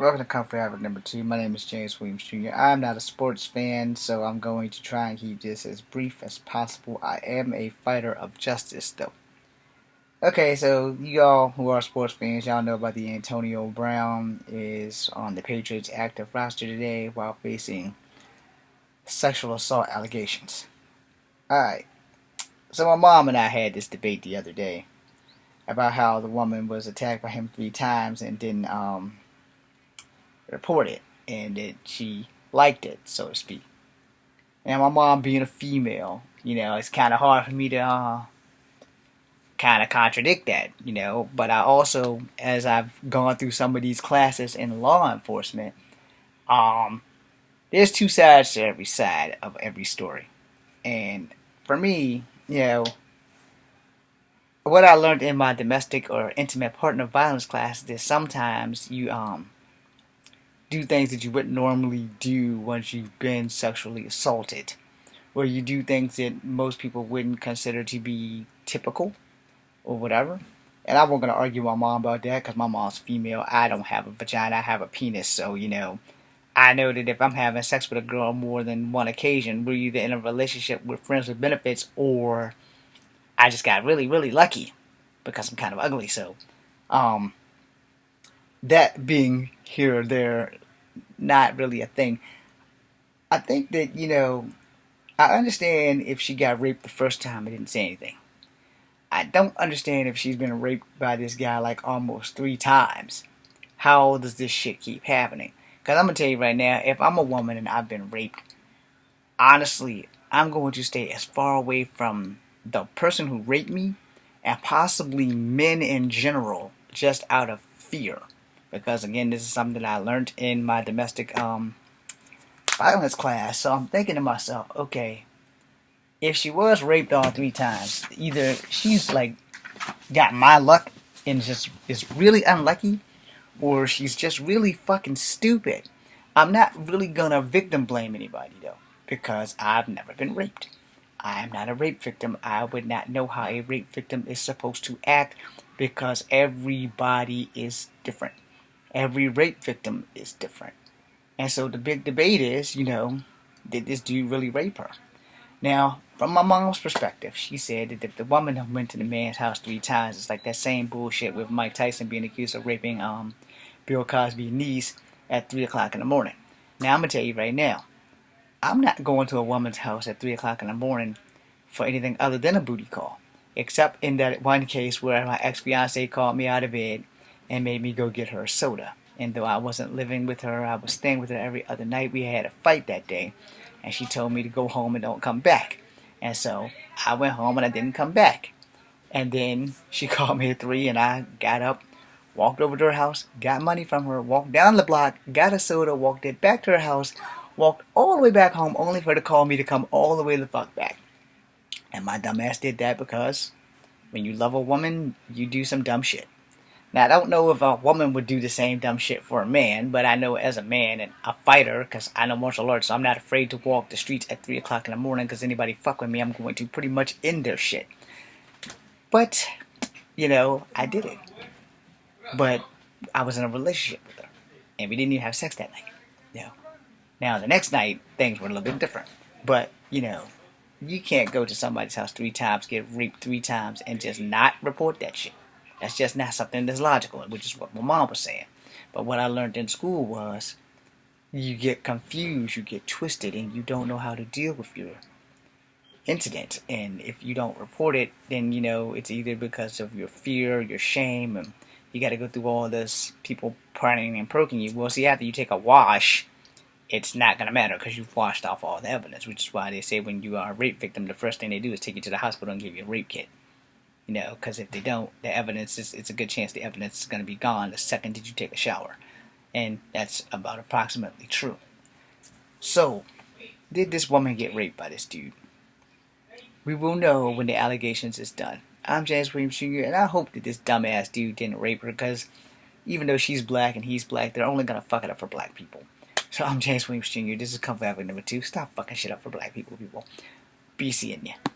Welcome to Comfort Habit number 2. My name is James Williams Jr. I'm not a sports fan, so I'm going to try and keep this as brief as possible. I am a fighter of justice, though. Okay, so you all who are sports fans, y'all know about the Antonio Brown is on the Patriots active roster today while facing sexual assault allegations. Alright, so my mom and I had this debate the other day about how the woman was attacked by him 3 times and didn't report it, and that she liked it, so to speak. And my mom being a female, it's kind of hard for me to kind of contradict that, But I also, as I've gone through some of these classes in law enforcement, there's 2 sides to every side of every story. And for me, what I learned in my domestic or intimate partner violence class is sometimes you do things that you wouldn't normally do once you've been sexually assaulted, where you do things that most people wouldn't consider to be typical or whatever. And I wasn't going to argue with my mom about that because my mom's female. I don't have a vagina, I have a penis. So, I know that if I'm having sex with a girl on more than one occasion, we're either in a relationship with friends with benefits or I just got really, really lucky because I'm kind of ugly. So, that being here or there, not really a thing. I think that, I understand if she got raped the first time and didn't say anything. I don't understand if she's been raped by this guy like almost 3 times. How does this shit keep happening? Because I'm going to tell you right now, if I'm a woman and I've been raped, honestly, I'm going to stay as far away from the person who raped me and possibly men in general just out of fear. Because again, this is something that I learned in my domestic violence class. So I'm thinking to myself, okay, if she was raped all 3 times, either she's like got my luck and just is really unlucky, or she's just really fucking stupid. I'm not really gonna victim blame anybody though, because I've never been raped. I am not a rape victim. I would not know how a rape victim is supposed to act because everybody is different. Every rape victim is different. And so the big debate is, did this dude really rape her? Now, from my mom's perspective, she said that if the woman went to the man's house 3 times, it's like that same bullshit with Mike Tyson being accused of raping Bill Cosby's niece at 3 o'clock in the morning. Now, I'm going to tell you right now, I'm not going to a woman's house at 3 o'clock in the morning for anything other than a booty call. Except in that one case where my ex-fiance called me out of bed and made me go get her a soda. And though I wasn't living with her, I was staying with her every other night. We had a fight that day, and she told me to go home and don't come back. And so I went home and I didn't come back. And then she called me at 3, and I got up, walked over to her house, got money from her, walked down the block, got a soda, walked it back to her house, walked all the way back home, only for her to call me to come all the way the fuck back. And my dumb ass did that because when you love a woman, you do some dumb shit. Now, I don't know if a woman would do the same dumb shit for a man, but I know as a man and a fighter, because I know martial arts, so I'm not afraid to walk the streets at 3 o'clock in the morning, because anybody fuck with me, I'm going to pretty much end their shit. But, I did it. But I was in a relationship with her, and we didn't even have sex that night. Now, the next night, things were a little bit different. But, you can't go to somebody's house 3 times, get raped 3 times, and just not report that shit. That's just not something that's logical, which is what my mom was saying. But what I learned in school was you get confused, you get twisted, and you don't know how to deal with your incident. And if you don't report it, then, it's either because of your fear, your shame, and you got to go through all this people prying and poking you. Well, see, after you take a wash, it's not going to matter because you've washed off all the evidence, which is why they say when you are a rape victim, the first thing they do is take you to the hospital and give you a rape kit. Because if they don't, the evidence it's a good chance the evidence is going to be gone the second that you take a shower. And that's about approximately true. So, did this woman get raped by this dude? We will know when the allegations is done. I'm James Williams Jr., and I hope that this dumbass dude didn't rape her, because even though she's black and he's black, they're only going to fuck it up for black people. So I'm James Williams Jr., this is Comfort Habit number 2. Stop fucking shit up for black people. Be seeing ya.